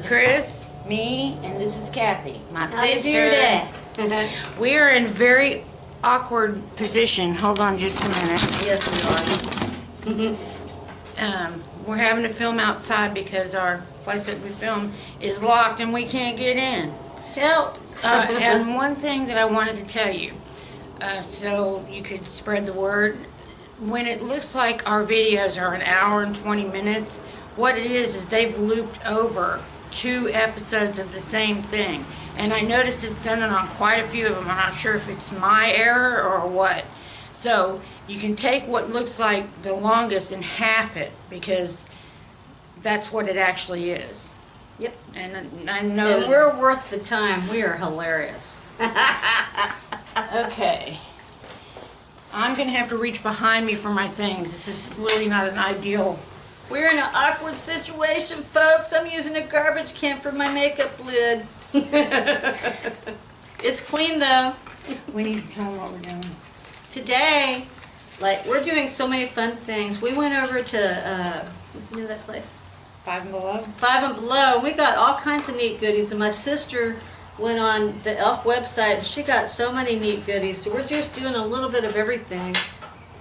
Kris, me, and this is Kathy, my sister. Today? We are in very awkward position. Hold on just a minute. Yes, we are. We're having to film outside because our place that we film is locked and we can't get in. Help! And one thing that I wanted to tell you, so you could spread the word, when it looks like our videos are an hour and 20 minutes, what it is they've looped over 2 episodes of the same thing. And I noticed it's done it on quite a few of them. I'm not sure if it's my error or what. So you can take what looks like the longest and half it, because that's what it actually is. Yep. And I know. And we're worth the time. We are hilarious. Okay. I'm going to have to reach behind me for my things. This is really not an ideal. We're in an awkward situation, folks. I'm using a garbage can for my makeup lid. It's clean, though. We need to tell them what we're doing. Today, like, we're doing so many fun things. We went over to, what's the name of that place? Five and Below? Five and Below. We got all kinds of neat goodies, and my sister went on the e.l.f. website, and she got so many neat goodies. So we're just doing a little bit of everything.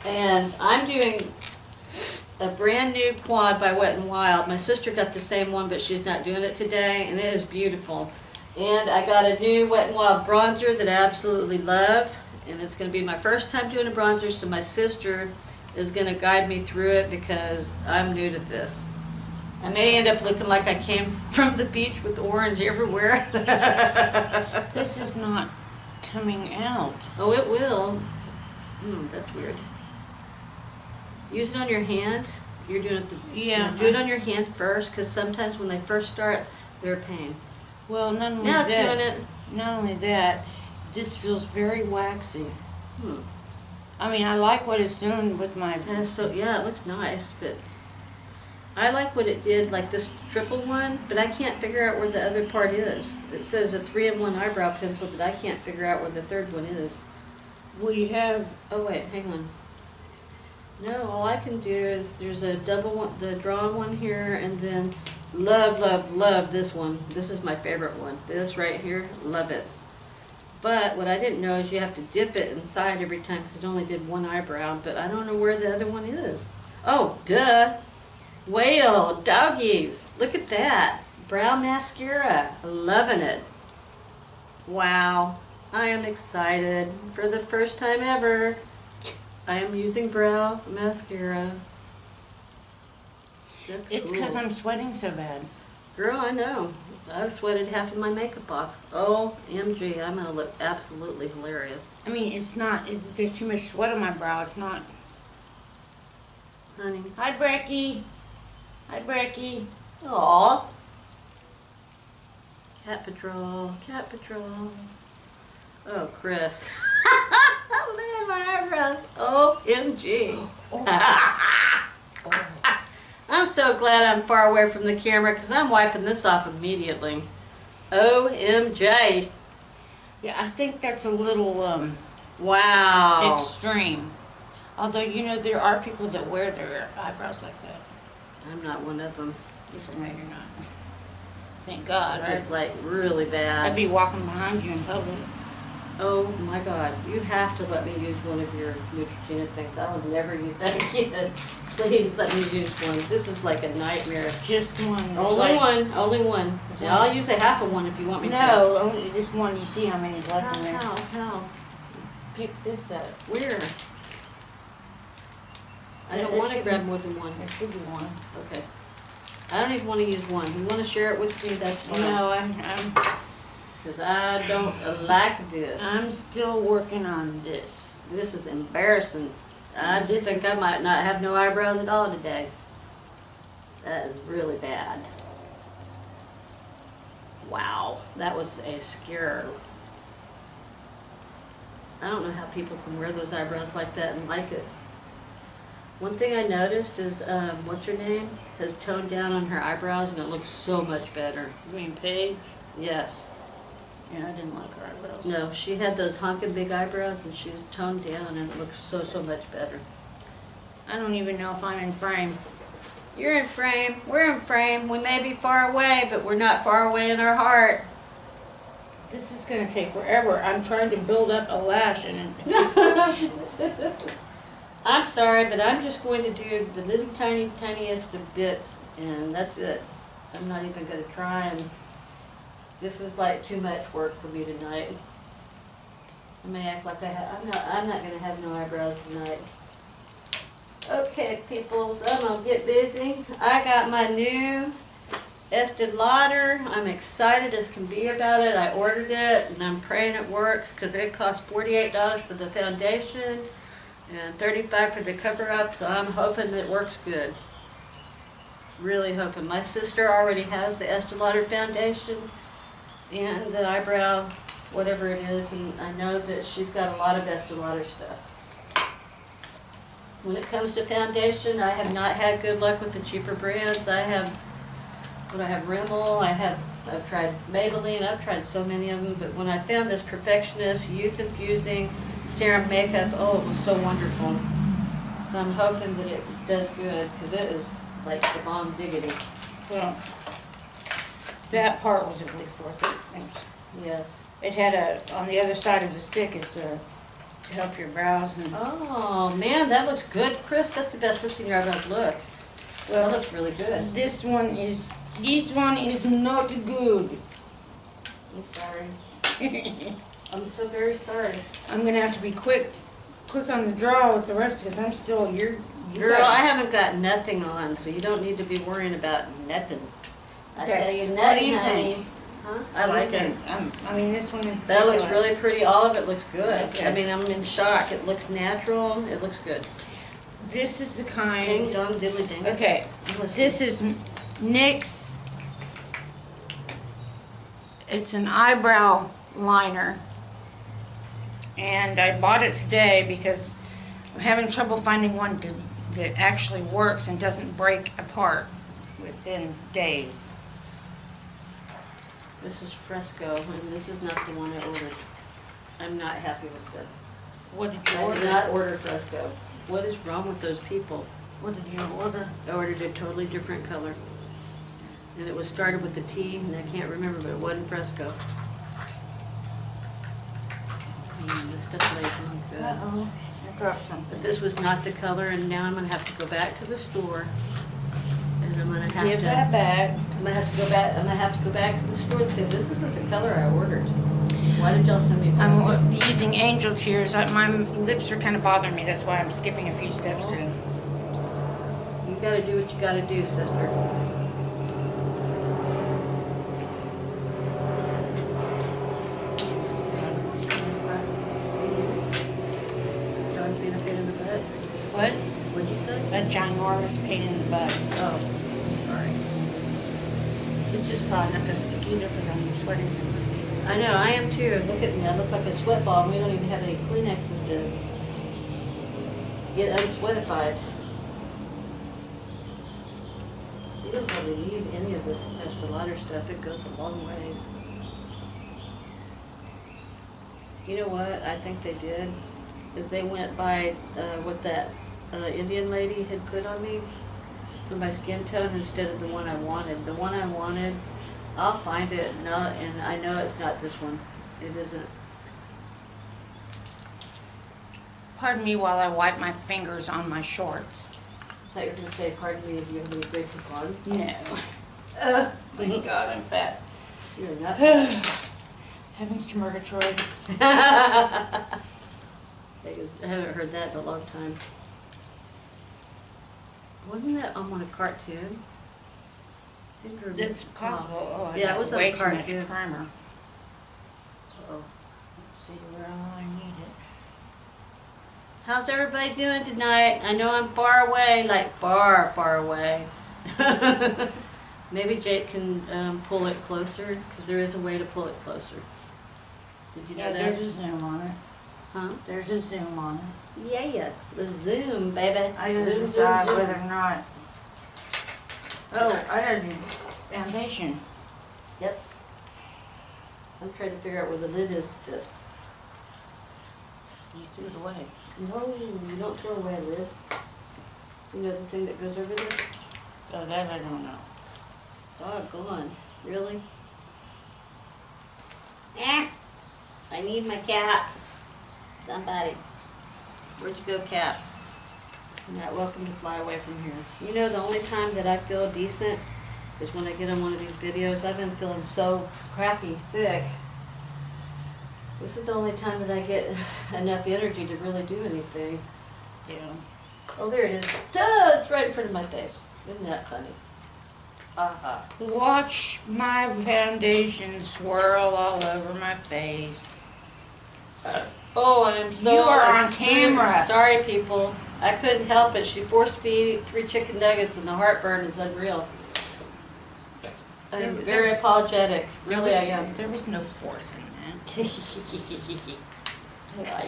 And I'm doing a brand new quad by Wet n Wild. My sister got the same one, but she's not doing it today, and it is beautiful. And I got a new Wet n Wild bronzer that I absolutely love, and it's going to be my first time doing a bronzer, so my sister is going to guide me through it because I'm new to this. I may end up looking like I came from the beach with orange everywhere. This is not coming out. Oh, it will. That's weird. Use it on your hand. You're doing it. Yeah. Do it on your hand first, because sometimes when they first start, they're a pain. Well, not only Now that. it's doing it. Not only that, this feels very waxy. I mean, I like what it's doing with my. So yeah, it looks nice, but I like what it did, like this triple one, but I can't figure out where the other part is. It says a 3-in-1 eyebrow pencil, but I can't figure out where the third one is. Well, you have. Oh wait, hang on. No, all I can do is there's a double one, the drawn one here, and then love, love, love this one. This is my favorite one. This right here, love it. But what I didn't know is you have to dip it inside every time because it only did one eyebrow, but I don't know where the other one is. Oh, duh. Whale, doggies. Look at that. Brow mascara. Loving it. Wow. I am excited. For the first time ever, I am using brow mascara. That's It's because I'm sweating so bad. Girl, I know. I've sweated half of my makeup off. OMG, I'm going to look absolutely hilarious. I mean, it's not. There's too much sweat on my brow. It's not. Honey. Hi, Brecky. Hi, Brecky. Aw. Cat Patrol. Cat Patrol. Oh, Kris. Look at my eyebrows. OMG. I'm so glad I'm far away from the camera because I'm wiping this off immediately. OMG. Yeah, I think that's a little Wow. extreme. Although, you know, there are people that wear their eyebrows like that. I'm not one of them. Yes, I know you're not. Thank God. This is like really bad. I'd be walking behind you in public. Oh my God, you have to let me use one of your Neutrogena things. I will never use that again. Please let me use one. This is like a nightmare. Just one. Only one, only one. Yeah, I'll use a half of one if you want me to. No, only just one. You see how many's left in there. How? Pick this up. Where? I don't want to grab more than one. There should be one. Okay. I don't even want to use one. You want to share it with me? That's fine. No, Because I don't like this. I'm still working on this. This is embarrassing. I just think I might not have no eyebrows at all today. That is really bad. Wow, that was a scare. I don't know how people can wear those eyebrows like that and like it. One thing I noticed is, what's her name, has toned down on her eyebrows and it looks so much better. You mean Paige? Yes. Yeah, I didn't like her eyebrows. No, she had those honking big eyebrows and she's toned down and it looks so much better. I don't even know if I'm in frame. You're in frame. We're in frame. We may be far away, but we're not far away in our heart. This is gonna take forever. I'm trying to build up a lash and I'm sorry, but I'm just going to do the little tiniest of bits, and that's it. I'm not even going to try, and this is like too much work for me tonight. I may act like I'm not going to have no eyebrows tonight. Okay, peoples, I'm going to get busy. I got my new Estee Lauder. I'm excited as can be about it. I ordered it, and I'm praying it works because it costs $48 for the foundation and $35 for the cover-up, so I'm hoping that it works good. Really hoping. My sister already has the Estee Lauder foundation and the eyebrow, whatever it is, and I know that she's got a lot of Estee Lauder stuff. When it comes to foundation, I have not had good luck with the cheaper brands. I have Rimmel, I've tried Maybelline, I've tried so many of them, but when I found this Perfectionist Youth Infusing Serum Makeup, oh, it was so wonderful. So I'm hoping that it does good, because it is like the bomb diggity. well, that part was at least worth it. Thanks. Yes. It had on the other side of the stick is to help your brows and. Oh, man, that looks good, Kris. That's the best I've seen your eyebrows look. Well, that looks really good. This one is not good. I'm sorry. I'm so very sorry. I'm gonna have to be quick on the draw with the rest because I'm still Girl, I haven't got nothing on, so you don't need to be worrying about nothing. I Okay. tell you nothing, What do you honey. think? Huh? I like it. I mean, this one. That looks really pretty. All of it looks good. Okay. I mean, I'm in shock. It looks natural. It looks good. This is the Ding kind. dong diddly ding. Okay, this is NYX. It's an eyebrow liner, and I bought it today because I'm having trouble finding one that actually works and doesn't break apart within days. This is Fresco, and this is not the one I ordered. I'm not happy with it. What did you I did order? not order Fresco. What is wrong with those people? What did you order? I ordered a totally different color. And it was started with the T, and I can't remember, but it wasn't Fresco. This stuff lays on good. Uh-oh, I dropped something. But this was not the color, and now I'm gonna have to go back to the store. And I'm gonna have Give to. that back. I'm gonna have to go back. I'm gonna have to go back to the store and say, this isn't the color I ordered. Why did y'all send me Fresco? I'm using angel tears. My lips are kind of bothering me. That's why I'm skipping a few steps today. You gotta do what you gotta do, sister. John's being a pain in the butt. What? What'd you say? A ginormous pain in the butt. Oh, sorry. This is probably not going to stick either because I'm sweating so much. I know, I am too. Look at me, I look like a sweat ball, and we don't even have any Kleenexes to get unsweatified. You don't really need any of this Estee Lauder stuff. It goes a long ways. You know what I think they did? Is they went by what that Indian lady had put on me for my skin tone instead of the one I wanted. The one I wanted, I'll find it, and I know it's not this one. It isn't. Pardon me while I wipe my fingers on my shorts. I thought you were going to say, pardon me if you have any braces on. No. Thank God I'm fat. You're not. Heavens to Murgatroyd. I haven't heard that in a long time. Wasn't that on a cartoon? It's possible. Oh, I Yeah, it got was on way a too much cartoon. primer. Uh-oh. Let's see where all I need it. How's everybody doing tonight? I know I'm far away, like far, far away. Maybe Jake can pull it closer, because there is a way to pull it closer. Did you know Yeah, that? there's a zoom on it. Huh? There's a zoom on it. Yeah, the zoom, baby. I gotta Zoom, decide zoom, whether zoom. or not. Oh, I gotta do foundation. Yep. I'm trying to figure out where the lid is to this. You threw it away. No, you don't throw away a lid. You know the thing that goes over this? Oh, that I don't know. Doggone. Really? I need my cap. Somebody. Where'd you go, cap? You're not welcome to fly away from here. You know, the only time that I feel decent is when I get on one of these videos. I've been feeling so crappy sick. This is the only time that I get enough energy to really do anything. Yeah. Oh, there it is. Duh! It's right in front of my face. Isn't that funny? Aha. Watch my foundation swirl all over my face. Oh, I'm so You are on extreme. camera. Sorry, people. I couldn't help it. She forced me to eat 3 chicken nuggets, and the heartburn is unreal. I'm very apologetic. Really, I am. There was no force in that.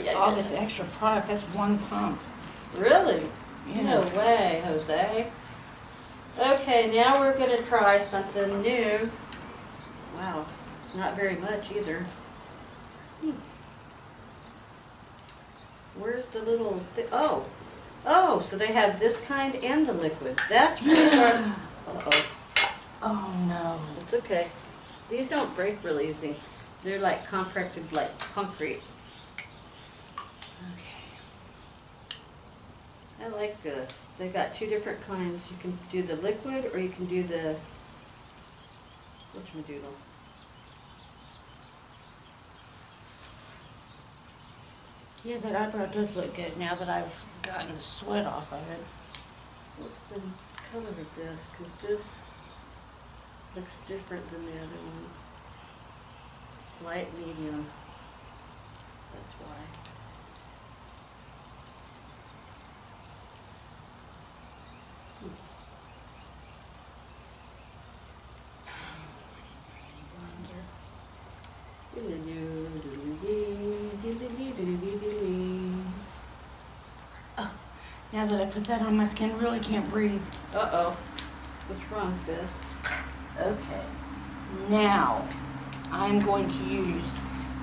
Yeah, All this extra product, that's one pump. Really? Yeah. No way, Jose. Okay, now we're going to try something new. Wow, it's not very much either. Where's the little thing? Oh, so they have this kind and the liquid. That's really hard. Uh-oh. Oh no. It's okay. These don't break really easy. They're like compacted like concrete. Okay. I like this. They got 2 different kinds. You can do the liquid or you can do the whatchamadoodle. Yeah, that eyebrow does look good now that I've gotten the sweat off of it. What's the color of this? Because this looks different than the other one. Light medium. That's why. Now that I put that on, my skin really can't breathe. Uh-oh. What's wrong, sis? Okay. Now, I'm going to use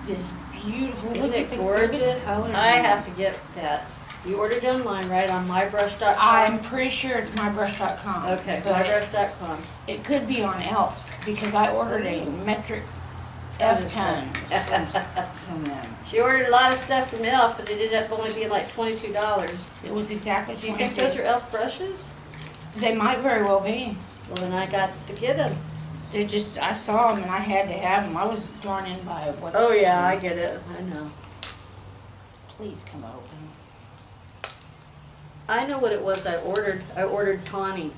this beautiful, Isn't look it at the gorgeous? colors. I have to get that. You ordered it online, right? On mybrush.com? I'm pretty sure it's mybrush.com. Okay, but mybrush.com. it could be on Elf's because I ordered a metric F-ton from them. She ordered a lot of stuff from Elf, but it ended up only being like $22. It was exactly Do you think those are Elf brushes? They might very well be. Well, then I got to get them. They just, I saw them and I had to have them. I was drawn in by what. Oh yeah, I get it. I know. Please come open. I know what it was I ordered. I ordered tawny.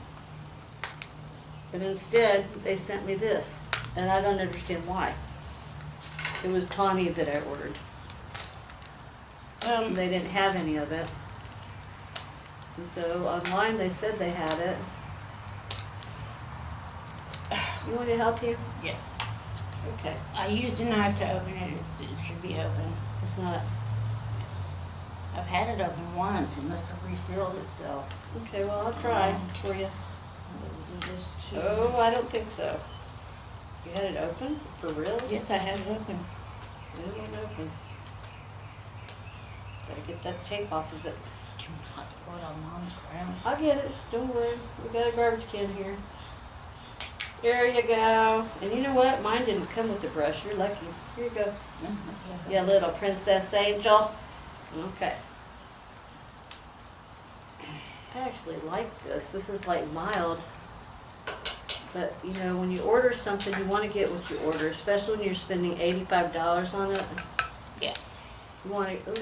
But instead, they sent me this. And I don't understand why. It was tawny that I ordered. They didn't have any of it. And so online they said they had it. You want me to help you? Yes. Okay. I used a knife to open it. It should be open. It's not. I've had it open once. It must have resealed itself. Okay, well I'll try for you. We'll do this too. Oh, I don't think so. You had it open? For real? Yes, I had it open. It won't open. Gotta get that tape off of it. Do not put it on Mom's ground. I'll get it. Don't worry. We got a garbage can here. There you go. And you know what? Mine didn't come with a brush. You're lucky. Here you go. Okay. Yeah, little princess angel. Okay. I actually like this. This is like mild. But, you know, when you order something, you want to get what you order, especially when you're spending $85 on it. Yeah. You want to,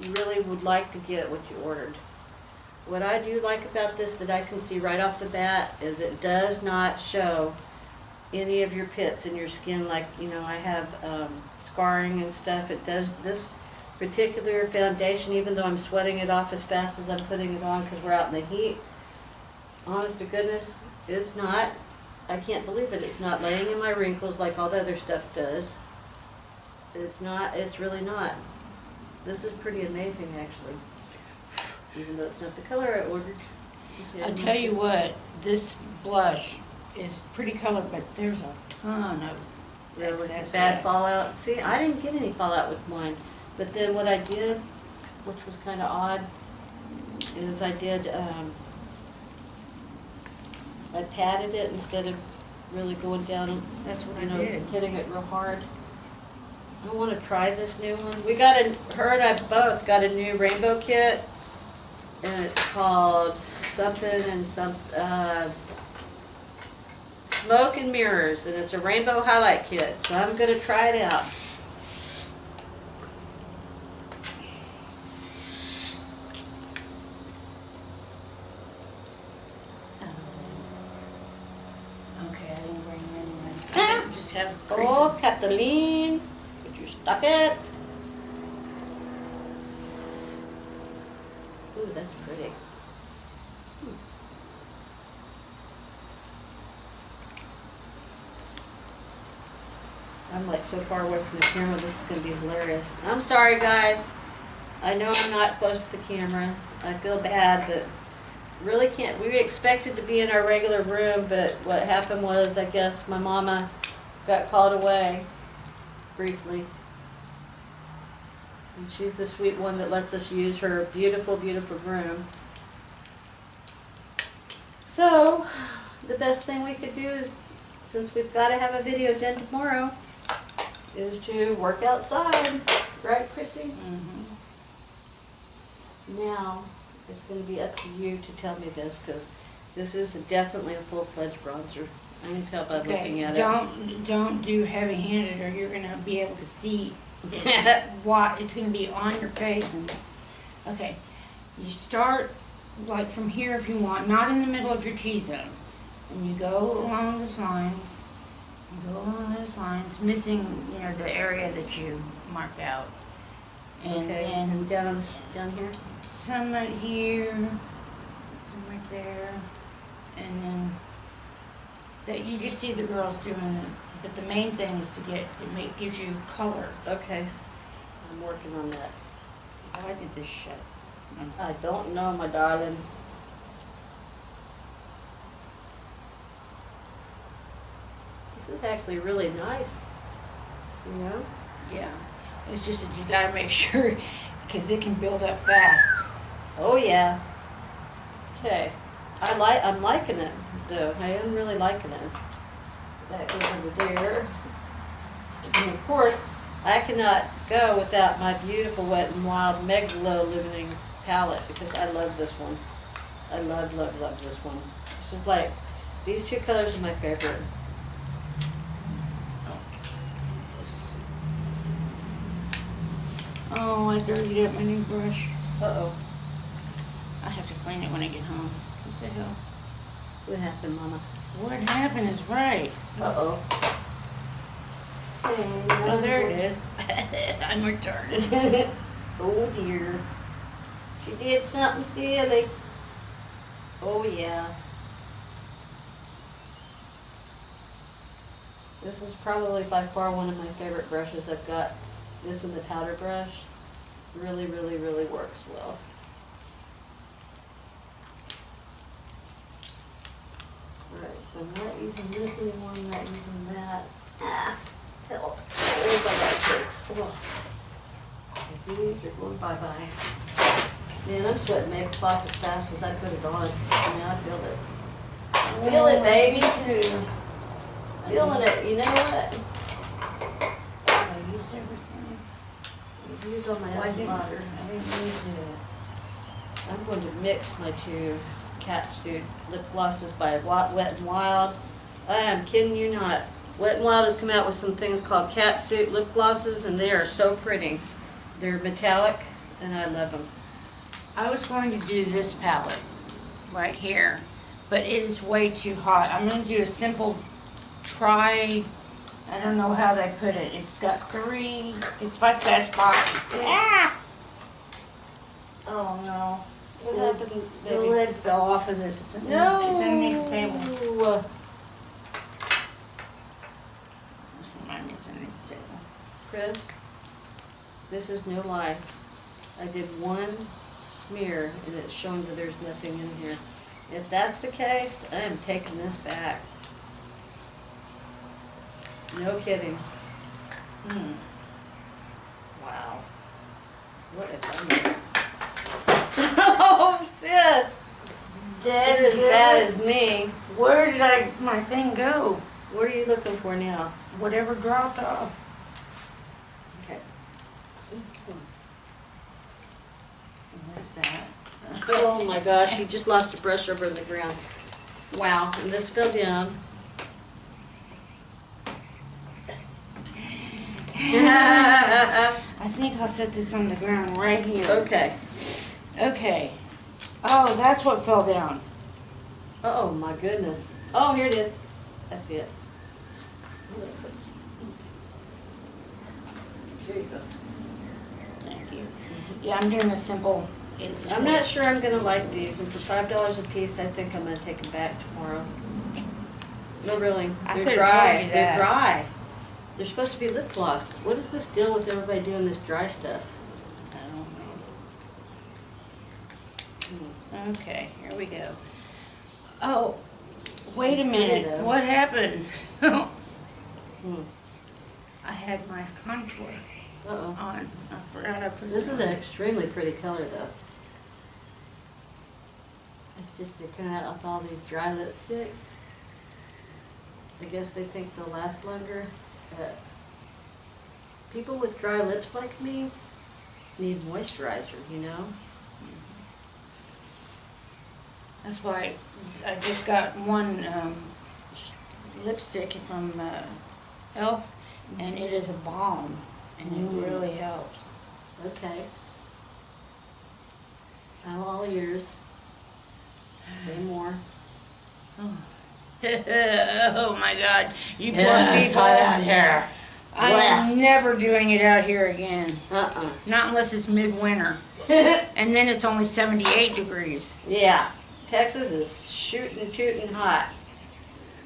you really would like to get what you ordered. What I do like about this that I can see right off the bat is it does not show any of your pits in your skin like, you know, I have scarring and stuff. It does, this particular foundation, even though I'm sweating it off as fast as I'm putting it on because we're out in the heat, honest to goodness, it's not, I can't believe it, it's not laying in my wrinkles like all the other stuff does. It's not, it's really not. This is pretty amazing actually. Even though it's not the color I ordered. I tell you what, this blush is pretty color, but there's a ton of Really excess. bad fallout. See, I didn't get any fallout with mine. But then what I did, which was kind of odd, is I did I patted it instead of really going down, That's what I you know, did. hitting it real hard. I want to try this new one. We got her and I both got a new rainbow kit, and it's called something and Smoke and Mirrors, and it's a rainbow highlight kit. So I'm gonna try it out. Okay, I didn't bring it anyway. I just have crazy. Oh, Kathleen, would you stop it? Ooh, that's pretty. I'm like so far away from the camera, this is gonna be hilarious. I'm sorry, guys. I know I'm not close to the camera. I feel bad, but really can't. We expected to be in our regular room, but what happened was, I guess my mama got called away briefly. And she's the sweet one that lets us use her beautiful, beautiful room. So, the best thing we could do is, since we've got to have a video done tomorrow, is to work outside. Right, Chrissy? Mm-hmm. Now, it's going to be up to you to tell me this, because this is definitely a full-fledged bronzer. I can tell by looking at it. Don't do heavy-handed, or you're gonna be able to see it, what it's gonna be on your face. And okay, you start like from here if you want, not in the middle of your T-zone, and you go along those lines. You go along those lines, missing the area that you mark out, and Okay, then and down here? some right here, some right there, and then that you just see the girls doing it. But the main thing is to gives you color. Okay, I'm working on that. Why did this shut? I don't know, my darling. This is actually really nice, you know? Yeah, it's just that you gotta make sure, because it can build up fast. Oh yeah. Okay, I'm liking it though. I am really liking it. That goes over there. And of course, I cannot go without my beautiful Wet n Wild Megalo Living palette, because I love this one. I love, love, love this one. This is like, these two colors are my favorite. Oh, I dirtied up my new brush. Uh-oh. I have to clean it when I get home. What the hell? What happened, Mama? What happened is right. Uh-oh. Oh, there it is. I'm retarded. Oh dear. She did something silly. Oh yeah. This is probably by far one of my favorite brushes. I've got this in the powder brush. Really, really, really works well. Alright, so I'm not using this anymore, I'm not using that. Ah, help. Oh, my light hurts. Oh. Okay, these are going bye-bye. Man, I'm sweating makeup off as fast as I put it on. I mean, I feel it. Feel it, baby. Feeling it. You know what? I used everything. I've used all my I Estee Lauder. didn't use it. I'm going to mix my two catsuit lip glosses by Wet n Wild. I am kidding you not. Wet n Wild has come out with some things called catsuit lip glosses, and they are so pretty. They're metallic, and I love them. I was going to do this palette right here, but it is way too hot. I'm going to do a simple try. I don't know how they put it. It's got three. It's by Smashbox. Ah! Oh no. What happened, The baby? lid fell off of this. It's underneath, No. it's underneath the table. This reminds me it's underneath the table. Kris, this is no lie. I did one smear, and it's showing that there's nothing in here. If that's the case, I am taking this back. No kidding. Wow. What a dummy. Oh, sis! Dead You're as bad as me. Where did my thing go? What are you looking for now? Whatever dropped off. Okay. Where's that? Oh my gosh, you just lost a brush over in the ground. Wow, and this fell down. I think I'll set this on the ground right here. Okay. Okay. Oh, that's what fell down. Oh my goodness. Oh, here it is. I see it. There you go. Thank you. Yeah, I'm doing a simple. I'm not sure I'm gonna like these, and for $5 a piece, I think I'm gonna take them back tomorrow. No, really, I they're could've dry. told you They're that. dry. They're supposed to be lip gloss. What is this deal with everybody doing this dry stuff? I don't know. Okay, here we go. Oh, wait a minute. though. What happened? Hmm. I had my contour Uh-oh. on. I forgot I put This it is on. an extremely pretty color, though. It's just they come out with all these dry lipsticks. I guess they think they'll last longer. People with dry lips like me need moisturizer, you know? That's why I just got one lipstick from Elf, and it is a balm, and it really helps. Okay. I'm all ears. Say more. Oh. Oh my God! You poor It's people. hot out here. I'm never doing it out here again. Uh-uh. Not unless it's midwinter, and then it's only 78 degrees. Yeah. Texas is shooting, tooting hot.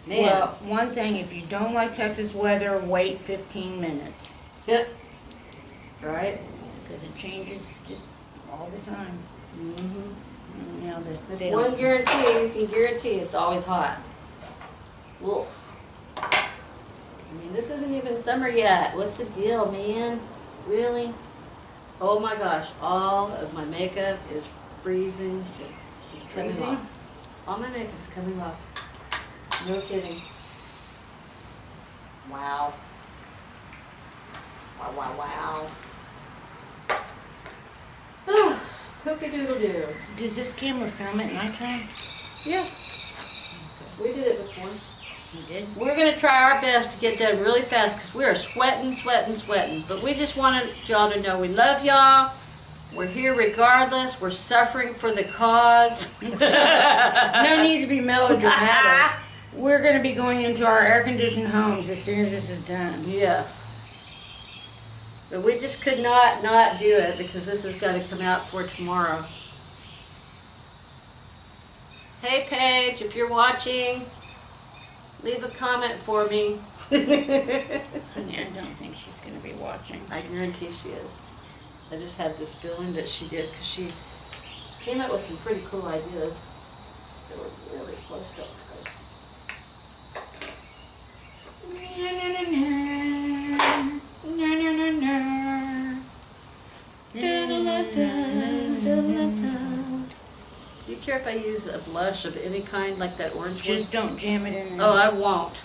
Man. Well, one thing, if you don't like Texas weather, wait 15 minutes. Right? Because it changes just all the time. Mm-hmm. You know, this There's one guarantee, you can guarantee it's always hot. Ugh. I mean, this isn't even summer yet. What's the deal, man? Really? Oh my gosh, all of my makeup is freezing. It's coming Freezing? off. All my makeup's coming off. No kidding. Wow. Wow, wow, wow. Cookie doodle doo. Does this camera film at nighttime? Yeah. We did it before. You did? We're going to try our best to get done really fast because we are sweating, sweating, sweating. But we just wanted y'all to know we love y'all. We're here regardless. We're suffering for the cause. No need to be melodramatic. We're going to be going into our air-conditioned homes as soon as this is done. Yes. But we just could not do it because this has got to come out for tomorrow. Hey Paige, if you're watching, leave a comment for me. Yeah, I don't think she's going to be watching. I guarantee she is. I just had this feeling that she did because she came up with some pretty cool ideas. They were really close to us. Do you care if I use a blush of any kind, like that orange Just don't jam it in. one? Oh, I won't.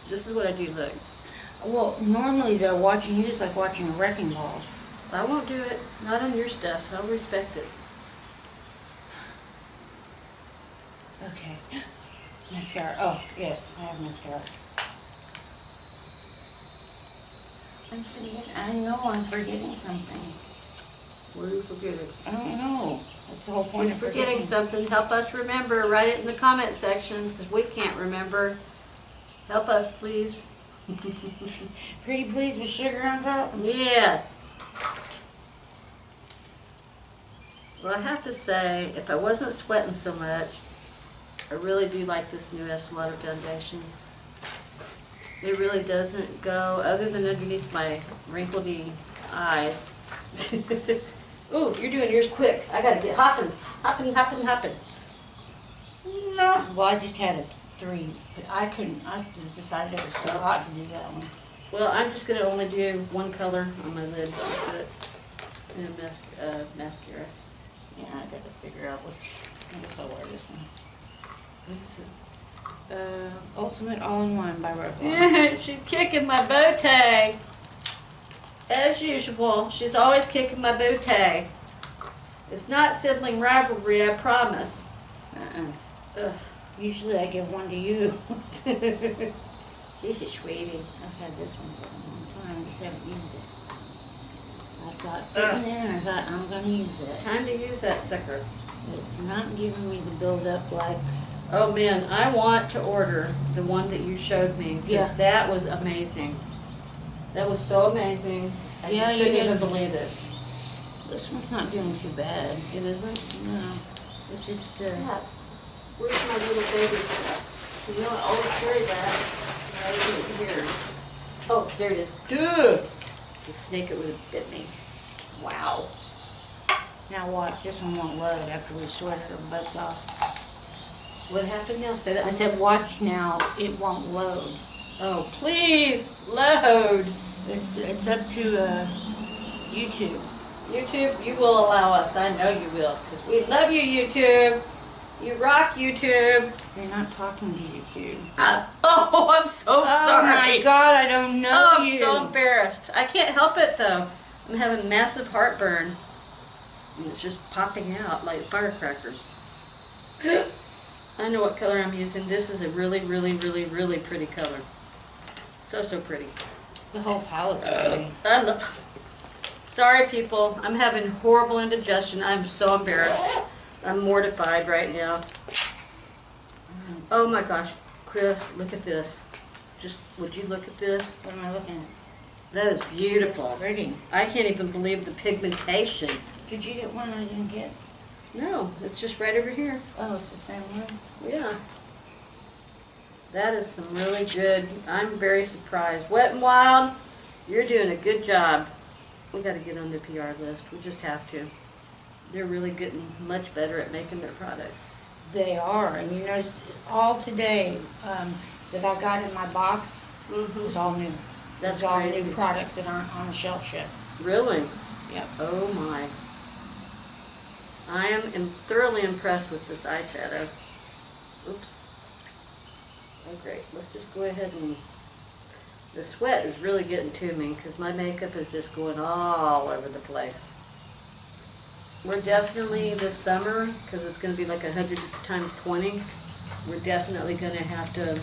This is what I do, look. Well, normally though, watching you is like watching a wrecking ball. I won't do it. Not on your stuff. I'll respect it. Okay. Mascara. Oh, yes, I have mascara. I know I'm forgetting something. What are you forgetting? I don't know. That's the whole point If of you're forgetting something, help us remember. Write it in the comment sections because we can't remember. Help us, please. Pretty please with sugar on top? Yes. Well, I have to say, if I wasn't sweating so much, I really do like this new Estee Lauder foundation. It really doesn't go, other than underneath my wrinkledy eyes. Ooh, you're doing yours quick. I gotta get hopping. No. Well, I just had a 3, but I couldn't. I decided it was too hot to do that one. Well, I'm just gonna only do one color on my lid. That's it. And mascara. Yeah, I got to figure out which. I guess I'll wear this one. That's it. Ultimate All-in-One by Revlon. Yeah, she's kicking my bow tie. As usual, she's always kicking my bow tie. It's not sibling rivalry, I promise. Ugh. Usually I give one to you. She's a sweetie. I've had this one for a long time. I just haven't used it. I saw it sitting there and I thought, I'm going to use it. Time to use that sucker. It's not giving me the build-up like... Oh man, I want to order the one that you showed me because that was amazing. That was so amazing. I just couldn't even believe it. This one's not doing too bad. It isn't? No. It's just... Where's my little baby stuff? You know, I always carry that. Right here. Oh, there it is. Dude! The snake it would have bit me. Wow. Now watch, this one won't load after we sweated our butts off. What happened now? Say that. I said watch now, it won't load. Oh, please load. It's up to YouTube. YouTube, you will allow us. I know you will. Because we love you, YouTube. You rock, YouTube. You're not talking to YouTube. Oh, I'm so sorry. Oh my God, I don't know I'm you. so embarrassed. I can't help it though. I'm having massive heartburn. And it's just popping out like firecrackers. I know what color I'm using. This is a really, really, really, really pretty color. So, so pretty. The whole palette's pretty. I love. Sorry, people. I'm having horrible indigestion. I'm so embarrassed. I'm mortified right now. Oh my gosh, Kris, look at this. Just, would you look at this? What am I looking at? That is beautiful. It's pretty. I can't even believe the pigmentation. Did you get one I didn't get? No, it's just right over here. Oh, it's the same one? Yeah. That is some really good. I'm very surprised. Wet n Wild, you're doing a good job. We got to get on the PR list. We just have to. They're really getting much better at making their products. They are, and you notice all today that I got in my box was all new. That's It's all crazy. new products that aren't on the shelf yet. Really? Yep. Oh my. I am thoroughly impressed with this eyeshadow. Oops. Oh great. Let's just go ahead and... The sweat is really getting to me because my makeup is just going all over the place. We're definitely this summer, because it's going to be like 100 times 20, we're definitely going to have to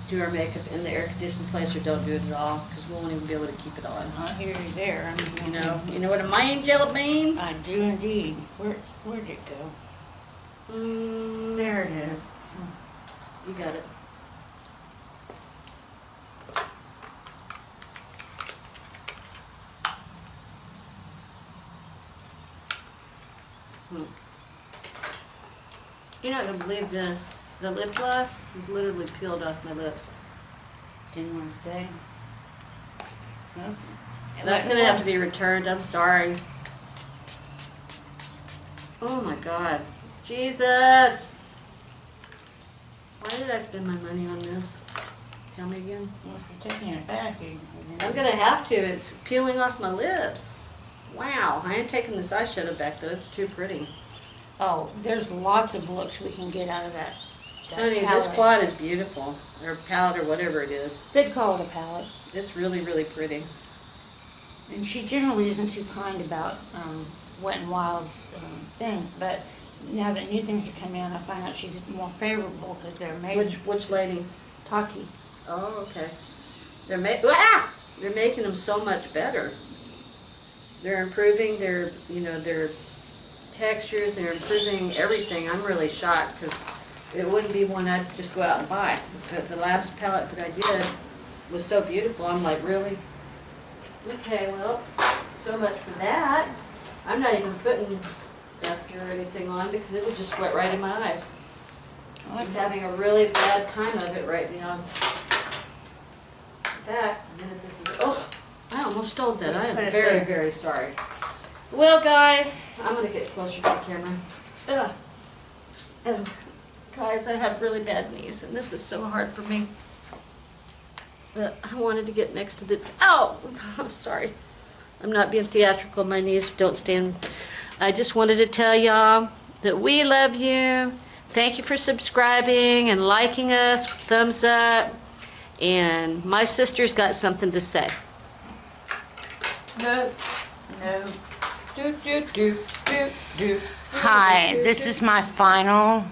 do our makeup in the air-conditioned place or don't do it at all because we won't even be able to keep it on. Here or there. I mean, You know what a mind jelly bean? I do indeed. Where'd it go? There it is. You got it. You're not going to believe this. The lip gloss is literally peeled off my lips. Didn't want to stay. That's going to have to be returned. I'm sorry. Oh my God. Jesus! Why did I spend my money on this? Tell me again. Well, if you're taking it back, I'm going to have to. It's peeling off my lips. Wow. I ain't taking this eyeshadow back though. It's too pretty. Oh, there's lots of looks we can get out of that. Honey, this quad is beautiful. Or palette or whatever it is. They'd call it a palette. It's really, really pretty. And she generally isn't too kind about Wet n Wild's things, but now that new things are coming out, I find out she's more favorable because they're made. Which lady? Tarte. Oh, okay. They're making them so much better. They're improving their, their textures. They're improving everything. I'm really shocked because it wouldn't be one I'd just go out and buy. But the last palette that I did was so beautiful. I'm like, really? Okay, well, so much for that. I'm not even putting mascara or anything on because it would just sweat right in my eyes. I'm having a really bad time of it right now. In fact, this is, oh, I almost stole that. I am very, very sorry. Well, guys, I'm going to get closer to the camera. Ugh. Ugh. Guys, I have really bad knees, and this is so hard for me. But I wanted to get next to the... Oh! I'm sorry. I'm not being theatrical. My knees don't stand. I just wanted to tell y'all that we love you, Thank you for subscribing and liking us. Thumbs up. And my sister's got something to say. No. Do, do, do, do, do. Hi, this is my final,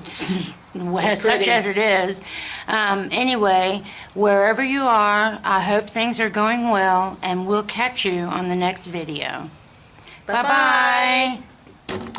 such as it is. Anyway, wherever you are, I hope things are going well, and we'll catch you on the next video. Bye-bye. Bye-bye.